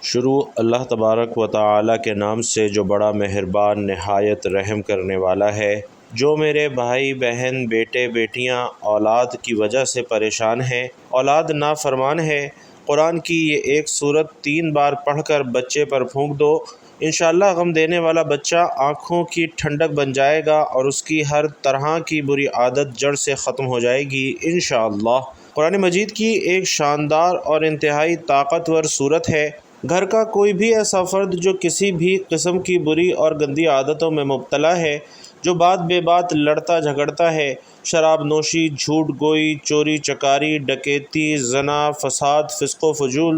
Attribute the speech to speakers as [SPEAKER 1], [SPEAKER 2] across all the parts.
[SPEAKER 1] شروع اللہ تبارک و تعالی کے نام سے جو بڑا مہربان نہایت رحم کرنے والا ہے۔ جو میرے بھائی بہن بیٹے بیٹیاں اولاد کی وجہ سے پریشان ہیں، اولاد نافرمان ہے، قرآن کی یہ ایک سورت 3 بار پڑھ کر بچے پر پھونک دو، انشاءاللہ غم دینے والا بچہ آنکھوں کی ٹھنڈک بن جائے گا اور اس کی ہر طرح کی بری عادت جڑ سے ختم ہو جائے گی انشاءاللہ۔ قرآن مجید کی ایک شاندار اور انتہائی طاقتور سورت ہے۔ گھر کا کوئی بھی ایسا فرد جو کسی بھی قسم کی بری اور گندی عادتوں میں مبتلا ہے، جو بات بے بات لڑتا جھگڑتا ہے، شراب نوشی، جھوٹ گوئی، چوری چکاری، ڈکیتی، زنا، فساد، فسق و فجور،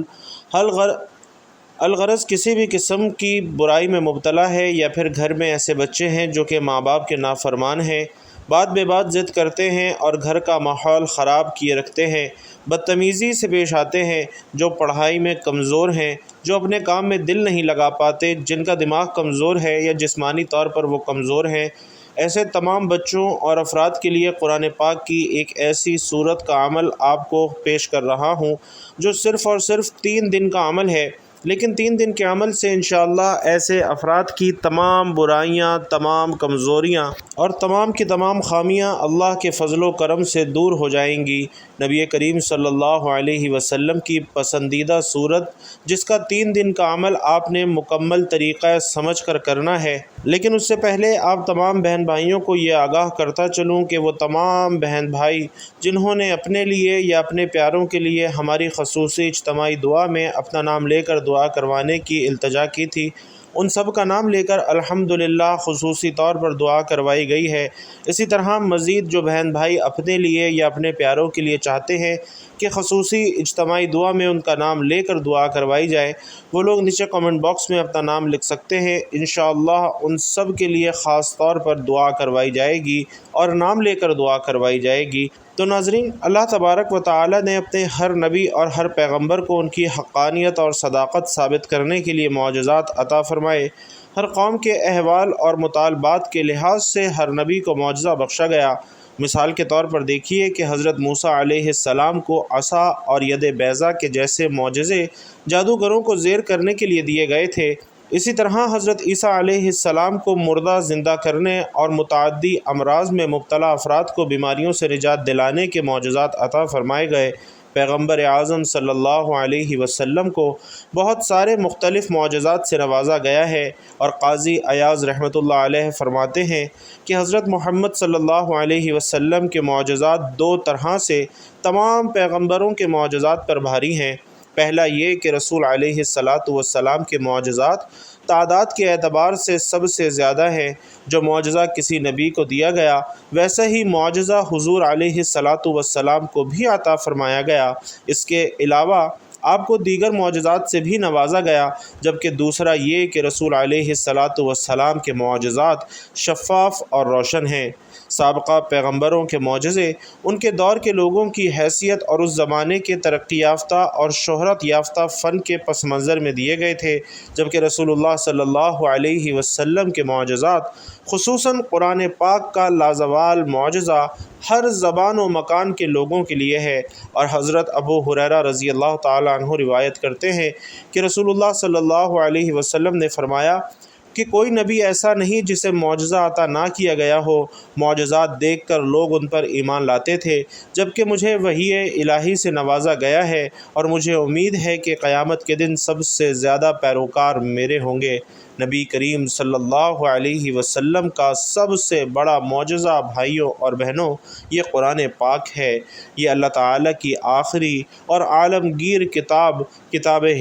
[SPEAKER 1] الغرض کسی بھی قسم کی برائی میں مبتلا ہے، یا پھر گھر میں ایسے بچے ہیں جو کہ ماں باپ کے نافرمان ہیں، بات بے بات ضد کرتے ہیں اور گھر کا ماحول خراب کیے رکھتے ہیں، بدتمیزی سے پیش آتے ہیں، جو پڑھائی میں کمزور ہیں، جو اپنے کام میں دل نہیں لگا پاتے، جن کا دماغ کمزور ہے یا جسمانی طور پر وہ کمزور ہیں، ایسے تمام بچوں اور افراد کے لیے قرآن پاک کی ایک ایسی سورت کا عمل آپ کو پیش کر رہا ہوں جو صرف اور صرف 3 دن کا عمل ہے، لیکن 3 دن کے عمل سے انشاءاللہ ایسے افراد کی تمام برائیاں، تمام کمزوریاں اور تمام کی تمام خامیاں اللہ کے فضل و کرم سے دور ہو جائیں گی۔ نبی کریم صلی اللہ علیہ وسلم کی پسندیدہ سورت جس کا 3 دن کا عمل آپ نے مکمل طریقہ سمجھ کر کرنا ہے، لیکن اس سے پہلے آپ تمام بہن بھائیوں کو یہ آگاہ کرتا چلوں کہ وہ تمام بہن بھائی جنہوں نے اپنے لیے یا اپنے پیاروں کے لیے ہماری خصوصی اجتماعی دعا میں اپنا نام لے کر دعا کروانے کی التجا کی تھی، ان سب کا نام لے کر الحمدللہ خصوصی طور پر دعا کروائی گئی ہے۔ اسی طرح مزید جو بہن بھائی اپنے لیے یا اپنے پیاروں کے لیے چاہتے ہیں کہ خصوصی اجتماعی دعا میں ان کا نام لے کر دعا کروائی جائے، وہ لوگ نیچے کمنٹ باکس میں اپنا نام لکھ سکتے ہیں، انشاءاللہ ان سب کے لیے خاص طور پر دعا کروائی جائے گی اور نام لے کر دعا کروائی جائے گی۔ تو ناظرین، اللہ تبارک و تعالی نے اپنے ہر نبی اور ہر پیغمبر کو ان کی حقانیت اور صداقت ثابت کرنے کے لیے معجزات عطا فرمائے۔ ہر قوم کے احوال اور مطالبات کے لحاظ سے ہر نبی کو معجزہ بخشا گیا۔ مثال کے طور پر دیکھیے کہ حضرت موسیٰ علیہ السلام کو عصا اور ید بیضا کے جیسے معجزے جادوگروں کو زیر کرنے کے لیے دیے گئے تھے، اسی طرح حضرت عیسیٰ علیہ السلام کو مردہ زندہ کرنے اور متعدی امراض میں مبتلا افراد کو بیماریوں سے نجات دلانے کے معجزات عطا فرمائے گئے۔ پیغمبر اعظم صلی اللہ علیہ وسلم کو بہت سارے مختلف معجزات سے نوازا گیا ہے، اور قاضی ایاز رحمۃ اللہ علیہ فرماتے ہیں کہ حضرت محمد صلی اللہ علیہ وسلم کے معجزات 2 طرح سے تمام پیغمبروں کے معجزات پر بھاری ہیں۔ پہلا یہ کہ رسول علیہ السلام کے معجزات تعداد کے اعتبار سے سب سے زیادہ ہیں۔ جو معجزہ کسی نبی کو دیا گیا ویسا ہی معجزہ حضور علیہ السلام کو بھی عطا فرمایا گیا۔ اس کے علاوہ آپ کو دیگر معجزات سے بھی نوازا گیا، جبکہ دوسرا یہ کہ رسول علیہ السلام کے معجزات شفاف اور روشن ہیں۔ سابقہ پیغمبروں کے معجزے ان کے دور کے لوگوں کی حیثیت اور اس زمانے کے ترقی یافتہ اور شہرت یافتہ فن کے پس منظر میں دیے گئے تھے، جبکہ رسول اللہ صلی اللہ علیہ وسلم کے معجزات خصوصاً قرآن پاک کا لازوال معجزہ ہر زبان و مکان کے لوگوں کے لیے ہے۔ اور حضرت ابو ہریرہ رضی اللہ تعالیٰ عنہ روایت کرتے ہیں کہ رسول اللہ صلی اللہ علیہ وسلم نے فرمایا کہ کوئی نبی ایسا نہیں جسے معجزہ عطا نہ کیا گیا ہو، معجزات دیکھ کر لوگ ان پر ایمان لاتے تھے، جبکہ مجھے وحی الہی سے نوازا گیا ہے اور مجھے امید ہے کہ قیامت کے دن سب سے زیادہ پیروکار میرے ہوں گے۔ نبی کریم صلی اللہ علیہ وسلم کا سب سے بڑا معجزہ بھائیوں اور بہنوں یہ قرآن پاک ہے۔ یہ اللہ تعالیٰ کی آخری اور عالمگیر کتاب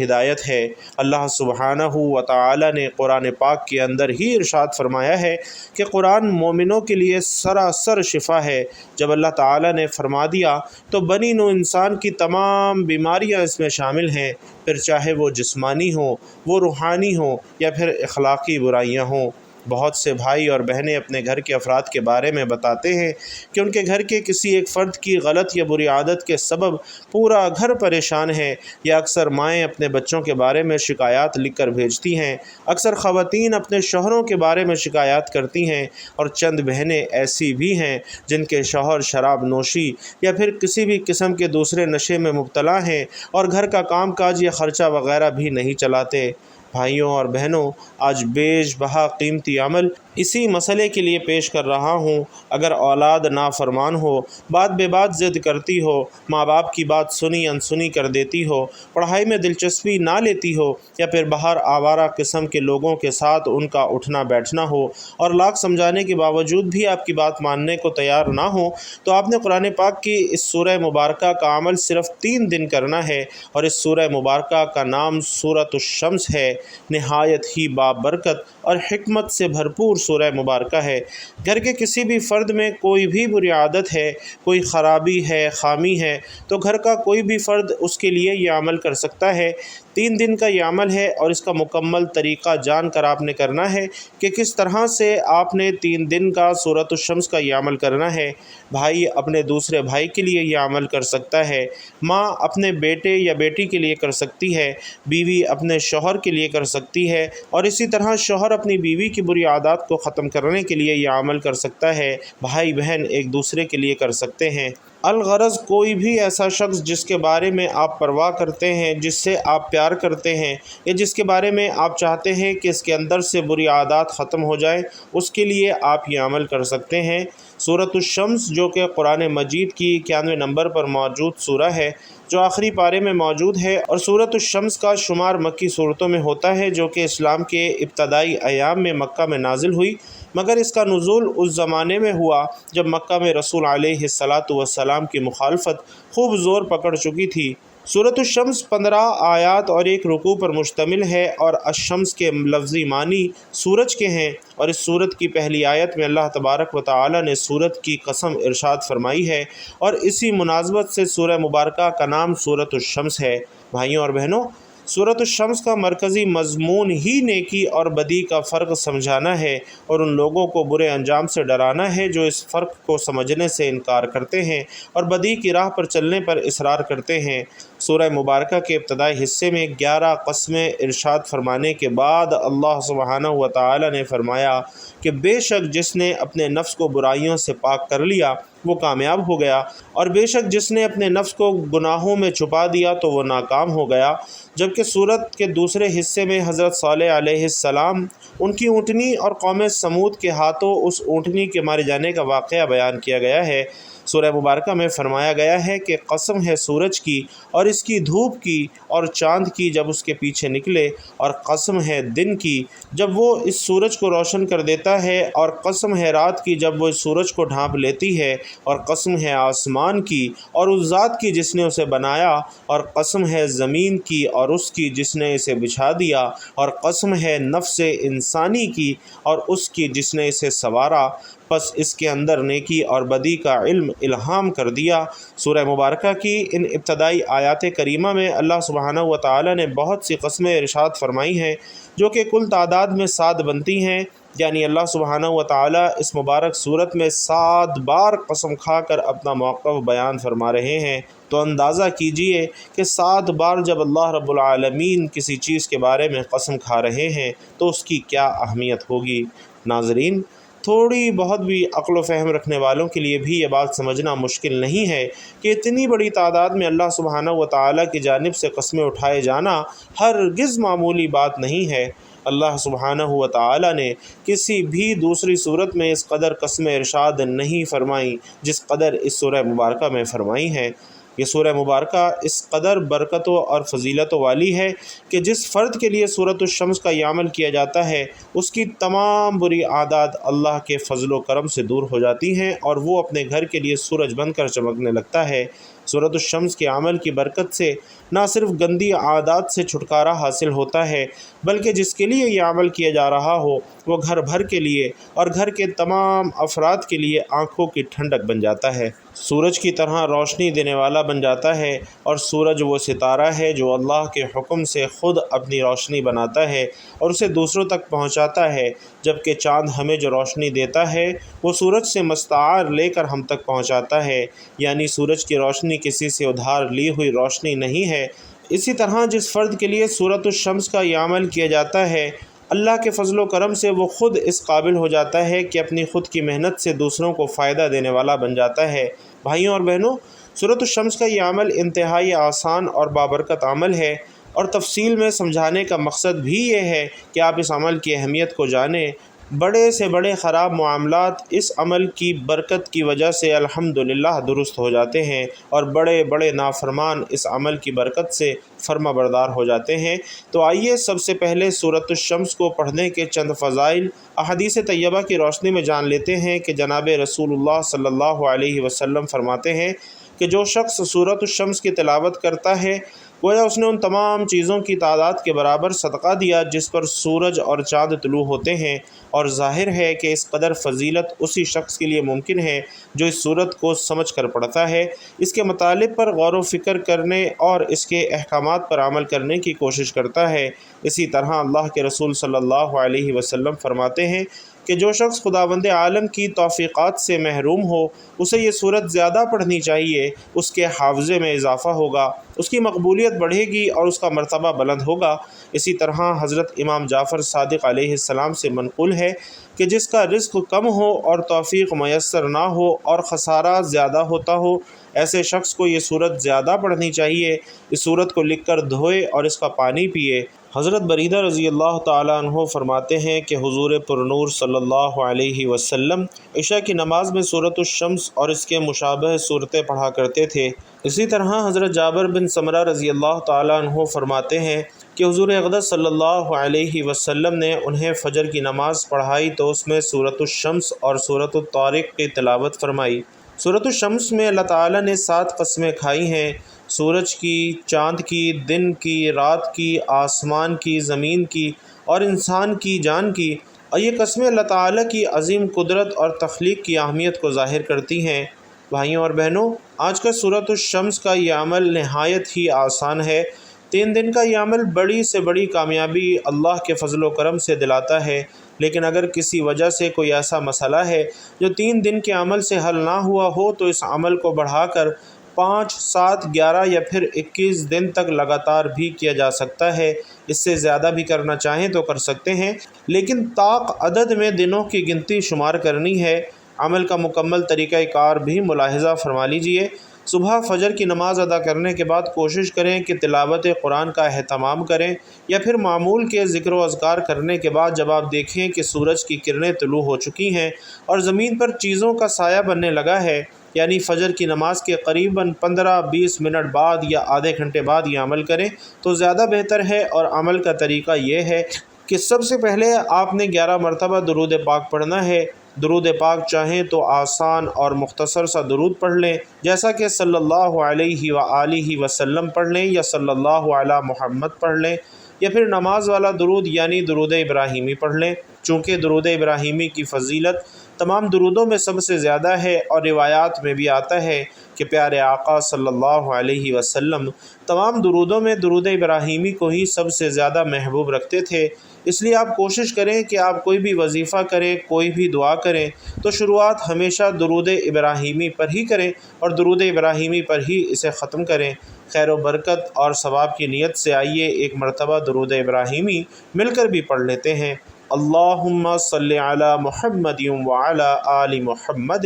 [SPEAKER 1] ہدایت ہے۔ اللہ سبحانہ و تعالیٰ نے قرآن پاک کے اندر ہی ارشاد فرمایا ہے کہ قرآن مومنوں کے لیے سراسر شفا ہے۔ جب اللہ تعالیٰ نے فرما دیا تو بنی نوع انسان کی تمام بیماریاں اس میں شامل ہیں، پھر چاہے وہ جسمانی ہوں، وہ روحانی ہوں، یا پھر اخلاقی برائیاں ہوں۔ بہت سے بھائی اور بہنیں اپنے گھر کے افراد کے بارے میں بتاتے ہیں کہ ان کے گھر کے کسی ایک فرد کی غلط یا بری عادت کے سبب پورا گھر پریشان ہے، یا اکثر مائیں اپنے بچوں کے بارے میں شکایات لکھ کر بھیجتی ہیں، اکثر خواتین اپنے شوہروں کے بارے میں شکایات کرتی ہیں، اور چند بہنیں ایسی بھی ہیں جن کے شوہر شراب نوشی یا پھر کسی بھی قسم کے دوسرے نشے میں مبتلا ہیں اور گھر کا کام کاج یا خرچہ وغیرہ بھی نہیں چلاتے۔ بھائیوں اور بہنوں، آج بیش بہا قیمتی عمل اسی مسئلے کے لیے پیش کر رہا ہوں۔ اگر اولاد نافرمان ہو، بات بے بات ضد کرتی ہو، ماں باپ کی بات سنی انسنی کر دیتی ہو، پڑھائی میں دلچسپی نہ لیتی ہو، یا پھر باہر آوارہ قسم کے لوگوں کے ساتھ ان کا اٹھنا بیٹھنا ہو اور لاکھ سمجھانے کے باوجود بھی آپ کی بات ماننے کو تیار نہ ہو، تو آپ نے قرآن پاک کی اس سورہ مبارکہ کا عمل صرف 3 دن کرنا ہے، اور اس سورہ مبارکہ کا نام سورۃ الشمس ہے۔ نہایت ہی بابرکت اور حکمت سے بھرپور سورہ مبارکہ ہے۔ گھر کے کسی بھی فرد میں کوئی بھی بری عادت ہے، کوئی خرابی ہے، خامی ہے، تو گھر کا کوئی بھی فرد اس کے لیے یہ عمل کر سکتا ہے۔ 3 دن کا یہ عمل ہے، اور اس کا مکمل طریقہ جان کر آپ نے کرنا ہے کہ کس طرح سے آپ نے 3 دن کا سورۃ الشمس کا یہ عمل کرنا ہے۔ بھائی اپنے دوسرے بھائی کے لیے یہ عمل کر سکتا ہے، ماں اپنے بیٹے یا بیٹی کے لیے کر سکتی ہے، بیوی اپنے شوہر کے لیے کر سکتی ہے، اور اسی طرح شوہر اپنی بیوی کی بری عادات کو ختم کرنے کے لیے یہ عمل کر سکتا ہے۔ بھائی بہن ایک دوسرے کے لیے کر سکتے ہیں۔ الغرض کوئی بھی ایسا شخص جس کے بارے میں آپ پرواہ کرتے ہیں، جس سے آپ پیار کرتے ہیں، یا جس کے بارے میں آپ چاہتے ہیں کہ اس کے اندر سے بری عادات ختم ہو جائیں، اس کے لیے آپ یہ عمل کر سکتے ہیں۔ سورۃ الشمس جو کہ قرآن مجید کی 91 نمبر پر موجود سورہ ہے، جو آخری پارے میں موجود ہے، اور سورۃ الشمس کا شمار مکی صورتوں میں ہوتا ہے جو کہ اسلام کے ابتدائی ایام میں مکہ میں نازل ہوئی، مگر اس کا نزول اس زمانے میں ہوا جب مکہ میں رسول علیہ الصلاۃ والسلام کی مخالفت خوب زور پکڑ چکی تھی۔ سورۃ الشمس 15 آیات اور 1 رکوع پر مشتمل ہے، اور الشمس کے لفظی معنی سورج کے ہیں، اور اس سورت کی پہلی آیت میں اللہ تبارک و تعالی نے سورت کی قسم ارشاد فرمائی ہے، اور اسی مناسبت سے سورہ مبارکہ کا نام سورۃ الشمس ہے۔ بھائیوں اور بہنوں، سورۃ الشمس کا مرکزی مضمون ہی نیکی اور بدی کا فرق سمجھانا ہے، اور ان لوگوں کو برے انجام سے ڈرانا ہے جو اس فرق کو سمجھنے سے انکار کرتے ہیں اور بدی کی راہ پر چلنے پر اصرار کرتے ہیں۔ سورہ مبارکہ کے ابتدائی حصے میں 11 قسمیں ارشاد فرمانے کے بعد اللہ سبحانہ و تعالی نے فرمایا کہ بے شک جس نے اپنے نفس کو برائیوں سے پاک کر لیا وہ کامیاب ہو گیا، اور بے شک جس نے اپنے نفس کو گناہوں میں چھپا دیا تو وہ ناکام ہو گیا۔ جبکہ سورت کے دوسرے حصے میں حضرت صالح علیہ السلام، ان کی اونٹنی اور قوم سمود کے ہاتھوں اس اونٹنی کے مارے جانے کا واقعہ بیان کیا گیا ہے۔ سورہ مبارکہ میں فرمایا گیا ہے کہ قسم ہے سورج کی اور اس کی دھوپ کی اور چاند کی جب اس کے پیچھے نکلے، اور قسم ہے دن کی جب وہ اس سورج کو روشن کر دیتا ہے، اور قسم ہے رات کی جب وہ اس سورج کو ڈھانپ لیتی ہے، اور قسم ہے آسمان کی اور اس ذات کی جس نے اسے بنایا، اور قسم ہے زمین کی اور اس کی جس نے اسے بچھا دیا، اور قسم ہے نفس انسانی کی اور اس کی جس نے اسے سنوارا، پس اس کے اندر نیکی اور بدی کا علم الہام کر دیا۔ سورہ مبارکہ کی ان ابتدائی آیات کریمہ میں اللہ سبحانہ و تعالی نے بہت سی قسمیں ارشاد فرمائی ہیں جو کہ کل تعداد میں 7 بنتی ہیں، یعنی اللہ سبحانہ و تعالی اس مبارک صورت میں 7 بار قسم کھا کر اپنا موقف بیان فرما رہے ہیں۔ تو اندازہ کیجئے کہ 7 بار جب اللہ رب العالمین کسی چیز کے بارے میں قسم کھا رہے ہیں تو اس کی کیا اہمیت ہوگی۔ ناظرین، تھوڑی بہت بھی عقل و فہم رکھنے والوں کے لیے بھی یہ بات سمجھنا مشکل نہیں ہے کہ اتنی بڑی تعداد میں اللہ سبحانہ و تعالی کی جانب سے قسمیں اٹھائے جانا ہرگز معمولی بات نہیں ہے۔ اللہ سبحانہ و تعالی نے کسی بھی دوسری صورت میں اس قدر قسمیں ارشاد نہیں فرمائیں جس قدر اس سورہ مبارکہ میں فرمائی ہیں۔ یہ سورہ مبارکہ اس قدر برکتوں اور فضیلتوں والی ہے کہ جس فرد کے لیے سورۃ الشمس کا یہ عمل کیا جاتا ہے اس کی تمام بری عادات اللہ کے فضل و کرم سے دور ہو جاتی ہیں، اور وہ اپنے گھر کے لیے سورج بن کر چمکنے لگتا ہے۔ سورۃ الشمس کے عمل کی برکت سے نہ صرف گندی عادات سے چھٹکارا حاصل ہوتا ہے بلکہ جس کے لیے یہ عمل کیا جا رہا ہو وہ گھر بھر کے لیے اور گھر کے تمام افراد کے لیے آنکھوں کی ٹھنڈک بن جاتا ہے، سورج کی طرح روشنی دینے والا بن جاتا ہے۔ اور سورج وہ ستارہ ہے جو اللہ کے حکم سے خود اپنی روشنی بناتا ہے اور اسے دوسروں تک پہنچاتا ہے، جبکہ چاند ہمیں جو روشنی دیتا ہے وہ سورج سے مستعار لے کر ہم تک پہنچاتا ہے، یعنی سورج کی روشنی کسی سے ادھار لی ہوئی روشنی نہیں ہے۔ اسی طرح جس فرد کے لیے سورۃ الشمس کا یہ عمل کیا جاتا ہے، اللہ کے فضل و کرم سے وہ خود اس قابل ہو جاتا ہے کہ اپنی خود کی محنت سے دوسروں کو فائدہ دینے والا بن جاتا ہے۔ بھائیوں اور بہنوں، سورۃ الشمس کا یہ عمل انتہائی آسان اور بابرکت عمل ہے، اور تفصیل میں سمجھانے کا مقصد بھی یہ ہے کہ آپ اس عمل کی اہمیت کو جانیں۔ بڑے سے بڑے خراب معاملات اس عمل کی برکت کی وجہ سے الحمدللہ درست ہو جاتے ہیں، اور بڑے بڑے نافرمان اس عمل کی برکت سے فرما بردار ہو جاتے ہیں۔ تو آئیے سب سے پہلے سورۃ الشمس کو پڑھنے کے چند فضائل احادیث طیبہ کی روشنی میں جان لیتے ہیں کہ جناب رسول اللہ صلی اللہ علیہ وسلم فرماتے ہیں کہ جو شخص سورۃ الشمس کی تلاوت کرتا ہے گویا اس نے ان تمام چیزوں کی تعداد کے برابر صدقہ دیا جس پر سورج اور چاند طلوع ہوتے ہیں، اور ظاہر ہے کہ اس قدر فضیلت اسی شخص کے لیے ممکن ہے جو اس سورت کو سمجھ کر پڑھتا ہے، اس کے مطالب پر غور و فکر کرنے اور اس کے احکامات پر عمل کرنے کی کوشش کرتا ہے۔ اسی طرح اللہ کے رسول صلی اللہ علیہ وسلم فرماتے ہیں کہ جو شخص خداوند عالم کی توفیقات سے محروم ہو اسے یہ سورت زیادہ پڑھنی چاہیے، اس کے حافظے میں اضافہ ہوگا، اس کی مقبولیت بڑھے گی اور اس کا مرتبہ بلند ہوگا۔ اسی طرح حضرت امام جعفر صادق علیہ السلام سے منقول ہے کہ جس کا رزق کم ہو اور توفیق میسر نہ ہو اور خسارہ زیادہ ہوتا ہو، ایسے شخص کو یہ سورت زیادہ پڑھنی چاہیے، اس سورت کو لکھ کر دھوئے اور اس کا پانی پیے۔ حضرت بریدہ رضی اللہ تعالیٰ عنہ فرماتے ہیں کہ حضور پرنور صلی اللہ علیہ وسلم عشاء کی نماز میں سورۃ الشمس اور اس کے مشابہ صورتیں پڑھا کرتے تھے۔ اسی طرح حضرت جابر بن سمرہ رضی اللہ تعالیٰ عنہ فرماتے ہیں کہ حضور اقدس صلی اللہ علیہ وسلم نے انہیں فجر کی نماز پڑھائی تو اس میں سورۃ الشمس اور سورۃ الطارق کی تلاوت فرمائی۔ سورۃ الشمس میں اللہ تعالیٰ نے 7 قسمیں کھائی ہیں، سورج کی، چاند کی، دن کی، رات کی، آسمان کی، زمین کی اور انسان کی جان کی، اور یہ قسمیں اللہ تعالیٰ کی عظیم قدرت اور تخلیق کی اہمیت کو ظاہر کرتی ہیں۔ بھائیوں اور بہنوں، آج کا سورۃ الشمس کا یہ عمل نہایت ہی آسان ہے۔ 3 دن کا یہ عمل بڑی سے بڑی کامیابی اللہ کے فضل و کرم سے دلاتا ہے، لیکن اگر کسی وجہ سے کوئی ایسا مسئلہ ہے جو 3 دن کے عمل سے حل نہ ہوا ہو تو اس عمل کو بڑھا کر 5، 7، 11 یا پھر 21 دن تک لگاتار بھی کیا جا سکتا ہے۔ اس سے زیادہ بھی کرنا چاہیں تو کر سکتے ہیں، لیکن طاق عدد میں دنوں کی گنتی شمار کرنی ہے۔ عمل کا مکمل طریقہ کار بھی ملاحظہ فرما لیجئے۔ صبح فجر کی نماز ادا کرنے کے بعد کوشش کریں کہ تلاوت قرآن کا اہتمام کریں، یا پھر معمول کے ذکر و اذکار کرنے کے بعد جب آپ دیکھیں کہ سورج کی کرنیں طلوع ہو چکی ہیں اور زمین پر چیزوں کا سایہ بننے لگا ہے، یعنی فجر کی نماز کے قریباً 15-20 منٹ بعد یا آدھے گھنٹے بعد یہ عمل کریں تو زیادہ بہتر ہے۔ اور عمل کا طریقہ یہ ہے کہ سب سے پہلے آپ نے 11 مرتبہ درود پاک پڑھنا ہے۔ درود پاک چاہیں تو آسان اور مختصر سا درود پڑھ لیں، جیسا کہ صلی اللہ علیہ وآلہ وسلم پڑھ لیں یا صلی اللہ علی محمد پڑھ لیں، یا پھر نماز والا درود یعنی درود ابراہیمی پڑھ لیں۔ چونکہ درود ابراہیمی کی فضیلت تمام درودوں میں سب سے زیادہ ہے، اور روایات میں بھی آتا ہے کہ پیارے آقا صلی اللہ علیہ وسلم تمام درودوں میں درود ابراہیمی کو ہی سب سے زیادہ محبوب رکھتے تھے۔ اس لیے آپ کوشش کریں کہ آپ کوئی بھی وظیفہ کریں، کوئی بھی دعا کریں تو شروعات ہمیشہ درود ابراہیمی پر ہی کریں اور درود ابراہیمی پر ہی اسے ختم کریں۔ خیر و برکت اور ثواب کی نیت سے آئیے ایک مرتبہ درود ابراہیمی مل کر بھی پڑھ لیتے ہیں۔ اللہم صلی علی محمد وعلی آل محمد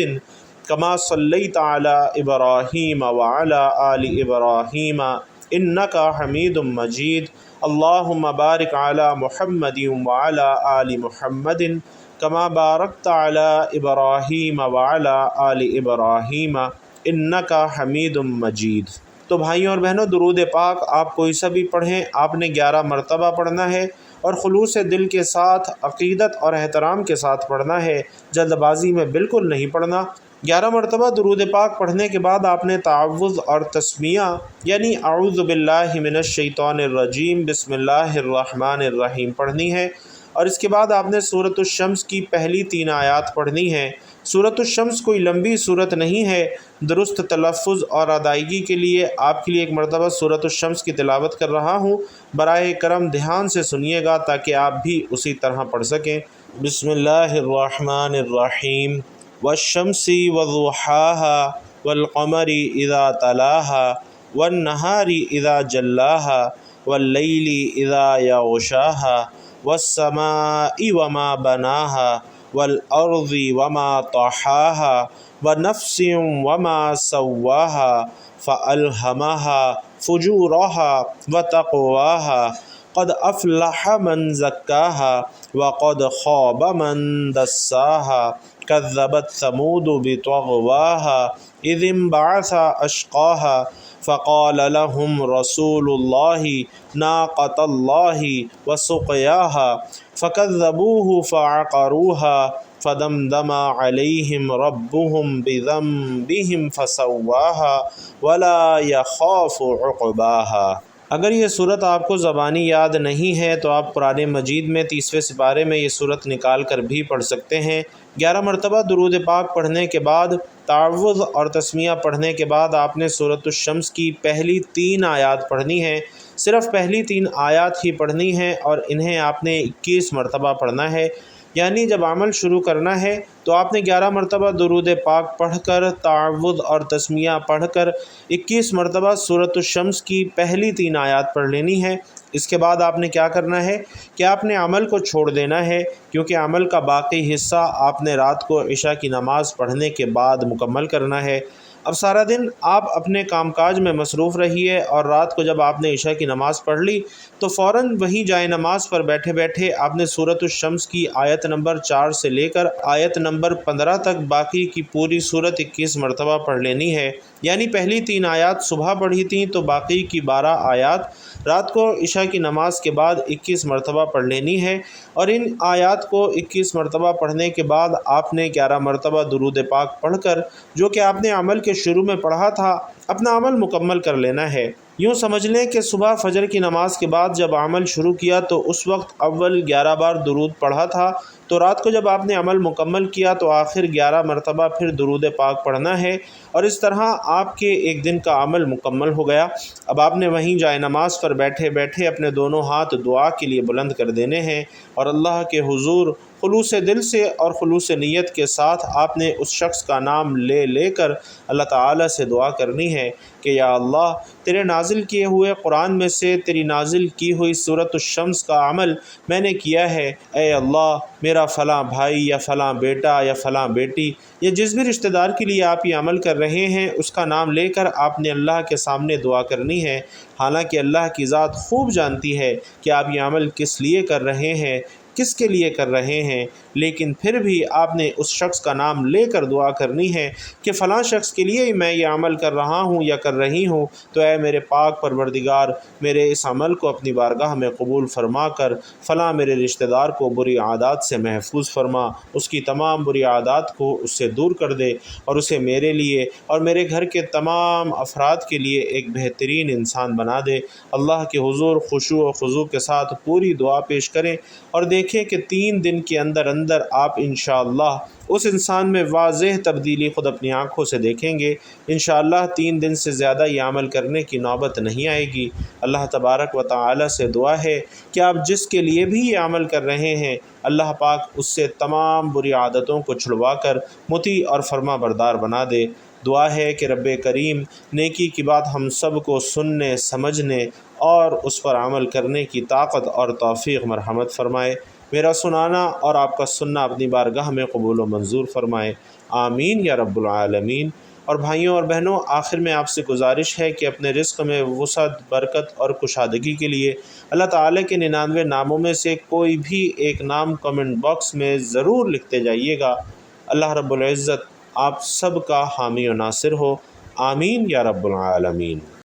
[SPEAKER 1] کما صلیت علی ابراہیم وعلی آل ابراہیم انک حمید مجید۔ اللہم بارک علی محمد وعلی آل محمد کما بارکت علی ابراہیم وعلی آل ابراہیم انک حمید مجید۔ تو بھائیوں اور بہنوں، درود پاک آپ کوئی سا بھی پڑھیں، آپ نے 11 مرتبہ پڑھنا ہے اور خلوص دل کے ساتھ، عقیدت اور احترام کے ساتھ پڑھنا ہے، جلد بازی میں بالکل نہیں پڑھنا۔ 11 مرتبہ درود پاک پڑھنے کے بعد آپ نے تعوذ اور تسمیہ یعنی اعوذ باللہ من الشیطان الرجیم بسم اللہ الرحمن الرحیم پڑھنی ہے، اور اس کے بعد آپ نے سورۃ الشمس کی پہلی 3 آیات پڑھنی ہیں۔ سورۃ الشمس کوئی لمبی صورت نہیں ہے، درست تلفظ اور ادائیگی کے لیے آپ کے لیے ایک مرتبہ سورۃ الشمس کی تلاوت کر رہا ہوں، برائے کرم دھیان سے سنیے گا تاکہ آپ بھی اسی طرح پڑھ سکیں۔ بسم اللہ الرحمن الرحیم والشمس وضحاها والقمر اذا تلاها والنهار اذا جلاها واللیل اذا یغشاها والسماء وما بناها والارض وما طحاها ونفس وما سواها فألهمها فجورها وتقواها قد افلح من زکاها وقد خاب من دساها كذبت ثمود بطغواها إذ انبعث أشقاها فقال لهم رسول الله ناقة الله وسقياها فكذبوه فعقروها فدمدم عليهم ربهم بذنبهم فسواها ولا يخاف عقباها۔ اگر یہ صورت آپ کو زبانی یاد نہیں ہے تو آپ قرآن مجید میں 30ویں سپارے میں یہ صورت نکال کر بھی پڑھ سکتے ہیں۔ 11 مرتبہ درود پاک پڑھنے کے بعد تعوذ اور تسمیہ پڑھنے کے بعد آپ نے سورۃ الشمس کی پہلی 3 آیات پڑھنی ہیں، صرف پہلی 3 آیات ہی پڑھنی ہیں، اور انہیں آپ نے 21 مرتبہ پڑھنا ہے۔ یعنی جب عمل شروع کرنا ہے تو آپ نے 11 مرتبہ درود پاک پڑھ کر تعوذ اور تسمیہ پڑھ کر 21 مرتبہ سورۃ الشمس کی پہلی 3 آیات پڑھ لینی ہے۔ اس کے بعد آپ نے کیا کرنا ہے کہ آپ نے عمل کو چھوڑ دینا ہے، کیونکہ عمل کا باقی حصہ آپ نے رات کو عشاء کی نماز پڑھنے کے بعد مکمل کرنا ہے۔ اب سارا دن آپ اپنے کام کاج میں مصروف رہیے، اور رات کو جب آپ نے عشاء کی نماز پڑھ لی تو فوراً وہیں جائے نماز پر بیٹھے بیٹھے آپ نے سورۃ الشمس کی آیت نمبر 4 سے لے کر آیت نمبر 15 تک باقی کی پوری صورت 21 مرتبہ پڑھ لینی ہے۔ یعنی پہلی 3 آیات صبح پڑھی تھیں تو باقی کی 12 آیات رات کو عشاء کی نماز کے بعد 21 مرتبہ پڑھ لینی ہے، اور ان آیات کو 21 مرتبہ پڑھنے کے بعد آپ نے 11 مرتبہ درود پاک پڑھ کر جو کہ آپ نے عمل کے شروع میں پڑھا تھا اپنا عمل مکمل کر لینا ہے۔ یوں سمجھ لیں کہ صبح فجر کی نماز کے بعد جب عمل شروع کیا تو اس وقت اول 11 بار درود پڑھا تھا، تو رات کو جب آپ نے عمل مکمل کیا تو آخر 11 مرتبہ پھر درود پاک پڑھنا ہے، اور اس طرح آپ کے ایک دن کا عمل مکمل ہو گیا۔ اب آپ نے وہیں جائے نماز پر بیٹھے بیٹھے اپنے دونوں ہاتھ دعا کے لیے بلند کر دینے ہیں، اور اللہ کے حضور خلوص دل سے اور خلوص نیت کے ساتھ آپ نے اس شخص کا نام لے لے کر اللہ تعالیٰ سے دعا کرنی ہے کہ یا اللہ، تیرے نازل کیے ہوئے قرآن میں سے تیری نازل کی ہوئی سورۃ الشمس کا عمل میں نے کیا ہے، اے اللہ میرا فلاں بھائی یا فلاں بیٹا یا فلاں بیٹی یا جس بھی رشتہ دار کے لیے آپ یہ عمل کر رہے ہیں اس کا نام لے کر آپ نے اللہ کے سامنے دعا کرنی ہے۔ حالانکہ اللہ کی ذات خوب جانتی ہے کہ آپ یہ عمل کس لیے کر رہے ہیں، کس کے لیے کر رہے ہیں، لیکن پھر بھی آپ نے اس شخص کا نام لے کر دعا کرنی ہے کہ فلاں شخص کے لیے میں یہ عمل کر رہا ہوں یا کر رہی ہوں، تو اے میرے پاک پروردگار میرے اس عمل کو اپنی بارگاہ میں قبول فرما کر فلاں میرے رشتہ دار کو بری عادات سے محفوظ فرما، اس کی تمام بری عادات کو اس سے دور کر دے، اور اسے میرے لیے اور میرے گھر کے تمام افراد کے لیے ایک بہترین انسان بنا دے۔ اللہ کے حضور خشوع و خضوع کے ساتھ پوری دعا پیش کریں اور دیکھیں کہ 3 دن کے اندر آپ انشاءاللہ اس انسان میں واضح تبدیلی خود اپنی آنکھوں سے دیکھیں گے۔ انشاءاللہ 3 دن سے زیادہ یہ عمل کرنے کی نوبت نہیں آئے گی۔ اللہ تبارک و تعالی سے دعا ہے کہ آپ جس کے لیے بھی یہ عمل کر رہے ہیں اللہ پاک اس سے تمام بری عادتوں کو چھڑوا کر مطیع اور فرما بردار بنا دے۔ دعا ہے کہ رب کریم نیکی کی بات ہم سب کو سننے، سمجھنے اور اس پر عمل کرنے کی طاقت اور توفیق مرحمت فرمائے۔ میرا سنانا اور آپ کا سننا اپنی بارگاہ میں قبول و منظور فرمائے، آمین یا رب العالمین۔ اور بھائیوں اور بہنوں، آخر میں آپ سے گزارش ہے کہ اپنے رزق میں وسعت، برکت اور کشادگی کے لیے اللہ تعالیٰ کے 99 ناموں میں سے کوئی بھی ایک نام کمنٹ باکس میں ضرور لکھتے جائیے گا۔ اللہ رب العزت آپ سب کا حامی و ناصر ہو، آمین یا رب العالمین۔